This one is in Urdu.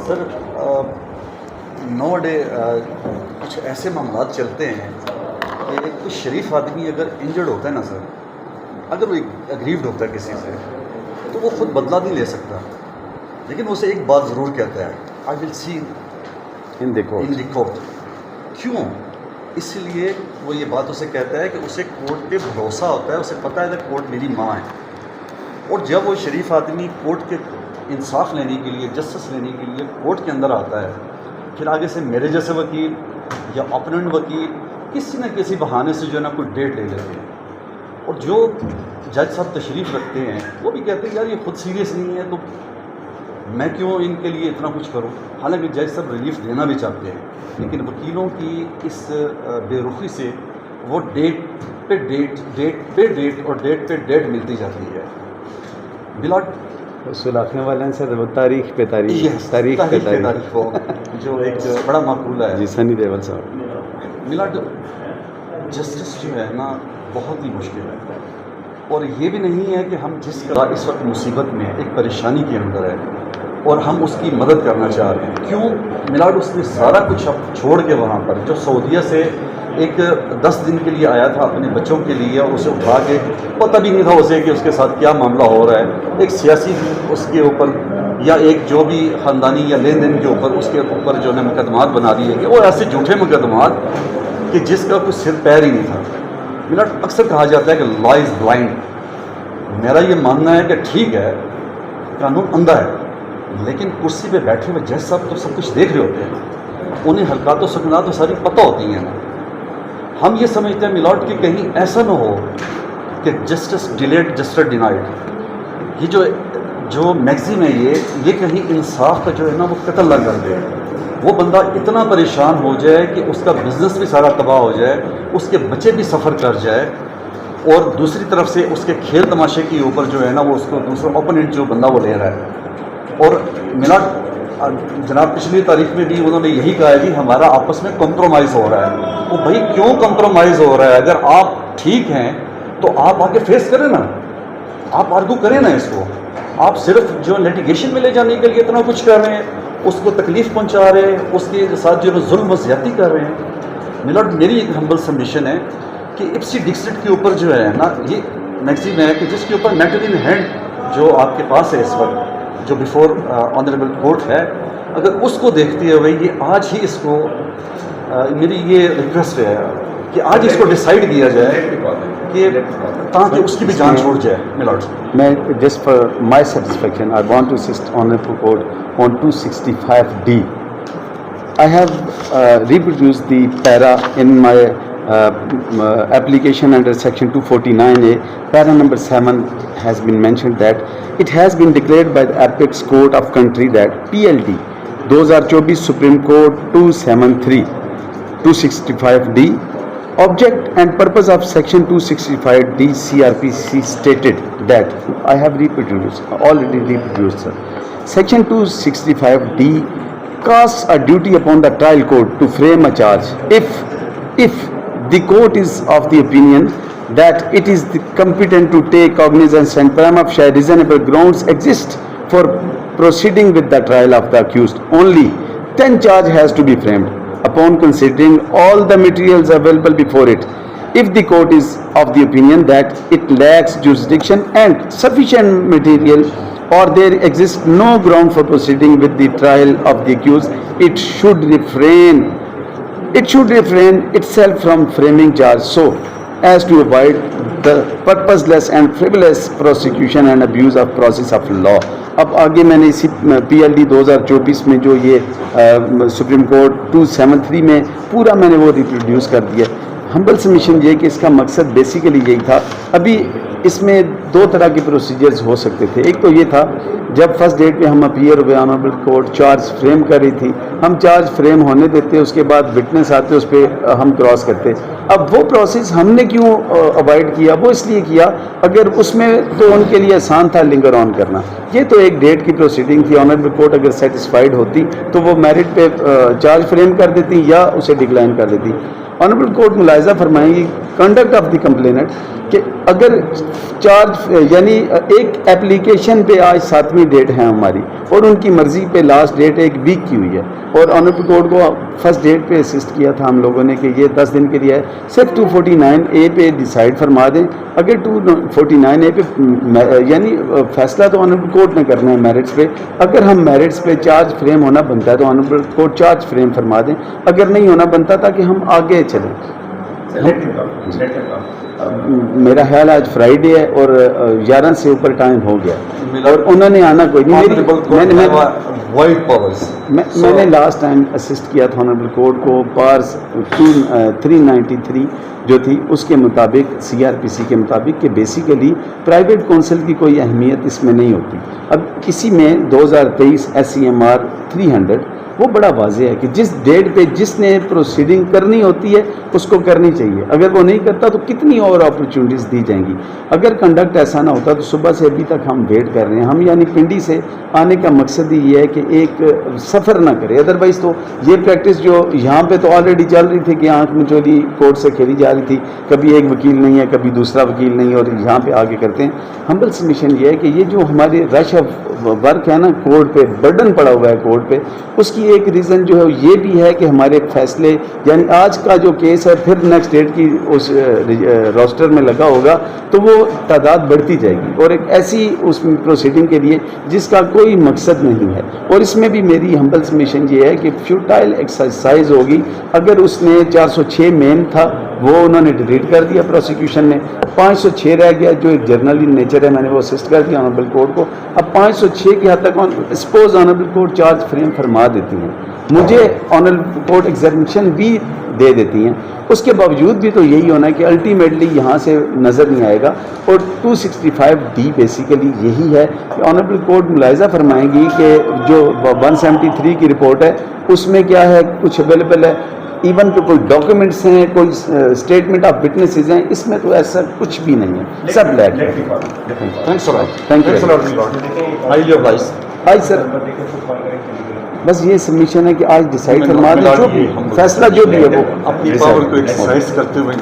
سر نو ڈے کچھ ایسے معاملات چلتے ہیں کہ کوئی شریف آدمی اگر انجرڈ ہوتا ہے نا سر، اگر وہ اگریوڈ ہوتا ہے کسی سے تو وہ خود بدلہ نہیں لے سکتا، لیکن اسے ایک بات ضرور کہتا ہے، آئی ول سی ان دی کورٹ. کیوں؟ اس لیے وہ یہ بات اسے کہتا ہے کہ اسے کورٹ پہ بھروسہ ہوتا ہے، اسے پتہ ہے کہ کورٹ میری ماں ہے. اور جب وہ شریف آدمی کورٹ کے انصاف لینے کے لیے، جسٹس لینے کے لیے کورٹ کے اندر آتا ہے، پھر آگے سے میرے جیسے وکیل یا اپوننٹ وکیل کسی نہ کسی بہانے سے جو ہے نا کوئی ڈیٹ لے لیتے ہیں، اور جو جج صاحب تشریف رکھتے ہیں وہ بھی کہتے ہیں یار یہ خود سیریس نہیں ہے تو میں کیوں ان کے لیے اتنا کچھ کروں. حالانکہ جج صاحب ریلیف دینا بھی چاہتے ہیں، لیکن وکیلوں کی اس بے رخی سے وہ ڈیٹ پہ ڈیٹ اور ڈیٹ پہ ڈیٹ ملتی جاتی ہے. بلاٹ سلاخنے والے ہیں سر، وہ تاریخ پہ تاریخ وہ جو ایک بڑا معقولہ ہے. جی سنی دیول صاحب، ملاٹ جسٹس جو ہے نا بہت ہی مشکل ہے، اور یہ بھی نہیں ہے کہ ہم جس طرح اس وقت مصیبت میں ایک پریشانی کے اندر ہے اور ہم اس کی مدد کرنا چاہ رہے ہیں. کیوں؟ ملاٹ اس نے سارا کچھ اب چھوڑ کے وہاں پر جو سعودیہ سے ایک 10 دن کے لیے آیا تھا اپنے بچوں کے لیے، اسے اٹھا کے پتہ بھی نہیں تھا اسے کہ اس کے ساتھ کیا معاملہ ہو رہا ہے، ایک سیاسی اس کے اوپر یا ایک جو بھی خاندانی یا لین دین کے اوپر اس کے اوپر جو ہے مقدمات بنا دیے گئے، اور ایسے جھوٹے مقدمات کہ جس کا کوئی سر پیر ہی نہیں تھا. میرا اکثر کہا جاتا ہے کہ لا از بلائنڈ. میرا یہ ماننا ہے کہ ٹھیک ہے قانون اندھا ہے، لیکن کرسی پہ بیٹھے ہوئے جج صاحب تو سب کچھ دیکھ رہے ہوتے ہیں، انہیں حرکات و سکنات تو ساری پتہ ہوتی ہیں نا. ہم یہ سمجھتے ہیں میلاٹ کہ کہیں ایسا نہ ہو کہ جسٹس ڈیلیڈ جسٹس ڈینائڈ، یہ جو میگزین ہے یہ کہیں انصاف کا جو ہے نا وہ قتل نہ کر دے. وہ بندہ اتنا پریشان ہو جائے کہ اس کا بزنس بھی سارا تباہ ہو جائے، اس کے بچے بھی سفر کر جائے، اور دوسری طرف سے اس کے کھیل تماشے کے اوپر جو ہے نا وہ اس کو دوسرا اوپوننٹ جو بندہ وہ لے رہا ہے. اور میلاٹ جناب پچھلی تاریخ میں بھی انہوں نے یہی کہا ہے کہ ہمارا آپس میں کمپرومائز ہو رہا ہے. وہ بھائی کیوں کمپرومائز ہو رہا ہے؟ اگر آپ ٹھیک ہیں تو آپ آ کے فیس کریں نا، آپ آرگو کریں نا اس کو. آپ صرف جو لیٹیگیشن میں لے جانے کے لیے اتنا کچھ کر رہے ہیں، اس کو تکلیف پہنچا رہے ہیں، اس کے ساتھ جو ظلم و زیادتی کر رہے ہیں. میلاٹ میری ایک ہمبل سبمیشن ہے کہ اپسی ڈکسٹ کے اوپر جو ہے نا یہ میگزین ہے کہ جس کے اوپر میٹر ان ہینڈ جو آپ کے پاس ہے اس وقت، جو بیفور آنریبل کورٹ ہے، اگر اس کو دیکھتے ہوئے یہ آج ہی اس کو میری یہ ریکویسٹ ہے کہ آج اس کو ڈیسائیڈ کیا جائے کہ تاکہ اس کی بھی جان چھوڑ جائے. میلاٹ میں just for my satisfaction I want to assist honourable court on 265D. I have reproduced the para in my application under section 249A. Para number 7 has been mentioned that it has been declared by the apex court of country that PLD 2024 Supreme Court 265D object and purpose of section 265D CRPC stated that I have already reproduced sir. Section 265D casts a duty upon the trial court to frame a charge if the court is of the opinion that it is competent to take cognizance and prima facie reasonable grounds exist for proceeding with the trial of the accused. Only then charge has to be framed upon considering all the materials available before it. If the court is of the opinion that it lacks jurisdiction and sufficient material, or there exists no ground for proceeding with the trial of the accused, it should refrain itself from framing charge so as to avoid the purposeless and frivolous prosecution and abuse of process of law. اب آگے میں نے اسی PLD 2024 میں جو یہ سپریم کورٹ 273 میں پورا میں نے وہ ریپروڈیوس کر دیا. ہمبل سبمیشن یہ کہ اس کا مقصد بیسیکلی یہی تھا. ابھی اس میں 2 طرح کے پروسیجرز ہو سکتے تھے. ایک تو یہ تھا جب فرسٹ ڈیٹ پہ ہم اپیئر ہوئے آنریبل کورٹ چارج فریم کر رہی تھی، ہم چارج فریم ہونے دیتے، اس کے بعد وٹنس آتے، اس پہ ہم کراس کرتے. اب وہ پروسیس ہم نے کیوں اوائڈ کیا؟ وہ اس لیے کیا اگر اس میں تو ان کے لیے آسان تھا لنگر آن کرنا. یہ تو ایک ڈیٹ کی پروسیڈنگ تھی. آنریبل کورٹ اگر سیٹسفائیڈ ہوتی تو وہ میرٹ پہ چارج فریم کر دیتی یا اسے ڈکلائن کر دیتی. آنریبل کورٹ ملاحظہ فرمائیں گی کنڈکٹ آف دی کمپلیننٹ کہ اگر چارج یعنی ایک اپلیکیشن پہ آج 7ویں ڈیٹ ہے ہماری اور ان کی مرضی پہ لاسٹ ڈیٹ ایک ویک کی ہوئی ہے اور آنریبل کورٹ کو فرسٹ ڈیٹ پہ اسسٹ کیا تھا ہم لوگوں نے کہ یہ 10 دن کے لیے ہے. صرف 249A پہ ڈیسائیڈ فرما دیں. اگر 249A پہ یعنی فیصلہ تو آنریبل کورٹ نے کرنا ہے میرٹس پہ. اگر ہم میرٹس پہ چارج فریم ہونا بنتا ہے تو آنریبل کورٹ چارج فریم فرما دیں. اگر نہیں ہونا بنتا تاکہ ہم آگے چلیں. میرا خیال آج فرائیڈے ہے اور 11 سے اوپر ٹائم ہو گیا اور انہوں نے آنا کوئی نہیں. میں نے لاسٹ ٹائم اسسٹ کیا تھا آنریبل کورٹ کو پارس 393 جو تھی اس کے مطابق CRPC کے مطابق کہ بیسیکلی پرائیویٹ کونسل کی کوئی اہمیت اس میں نہیں ہوتی. اب کسی میں 2023 SCMR 300 وہ بڑا واضح ہے کہ جس ڈیٹ پہ جس نے پروسیڈنگ کرنی ہوتی ہے اس کو کرنی چاہیے. اگر وہ نہیں کرتا تو کتنی اور اپرچونیٹیز دی جائیں گی. اگر کنڈکٹ ایسا نہ ہوتا تو صبح سے ابھی تک ہم ویٹ کر رہے ہیں. ہم یعنی پنڈی سے آنے کا مقصد ہی یہ ہے کہ ایک سفر نہ کرے. ادروائز تو یہ پریکٹس جو یہاں پہ تو آلریڈی چل رہی تھی کہ آنکھ مچولی کورٹ سے کھیلی جا رہی تھی, کبھی ایک وکیل نہیں ہے کبھی دوسرا وکیل نہیں اور یہاں پہ آگے کرتے ہیں. ہمبل سبمیشن یہ ہے کہ یہ جو ہمارے رش آف ورک ہے نا کورٹ پہ, برڈن پڑا ہوا ہے کورٹ پہ, اس کی ایک ریزن جو ہے یہ بھی ہے کہ ہمارے فیصلے یعنی آج کا جو کیس ہے پھر نیکسٹ ڈیٹ کی اس روسٹر میں لگا ہوگا تو وہ تعداد بڑھتی جائے گی اور ایک ایسی اس پروسیڈنگ کے لیے جس کا کوئی مقصد نہیں ہے. اور اس میں بھی میری ہمبل سبمیشن یہ ہے کہ فیوٹائل ایکسرسائز ہوگی. اگر اس نے 406 مین تھا وہ انہوں نے ڈیلیٹ کر دیا پروسیکیوشن نے, 506 رہ گیا جو ایک جرنلی نیچر ہے, میں نے وہ اسسٹ کر دیا آنریبل کورٹ کو. اب 506 کی حد تک suppose honourable court charge frame فرما دیتی ہیں, مجھے آنریبل کورٹ ایگزامینیشن بھی دے دیتی ہیں, اس کے باوجود بھی تو یہی ہونا ہے کہ الٹیمیٹلی یہاں سے نظر نہیں آئے گا. اور 265D بیسیکلی یہی ہے کہ آنریبل کورٹ ملاحظہ فرمائیں گی کہ جو 173 کی رپورٹ ہے اس میں کیا ہے, کچھ اویلیبل ہے, ایون کہ کوئی ڈاکیومنٹس ہیں, کوئی اسٹیٹمنٹ آف وٹنسز ہیں, اس میں تو ایسا کچھ بھی نہیں ہے, سب بلیک ہے. Thank you. آج سر بس یہ سبمیشن ہے کہ آج ڈیسائیڈ فرما دیں جو بھی فیصلہ جو بھی ہے وہ اپنی پاور کو ایکسرسائز کرتے ہوئے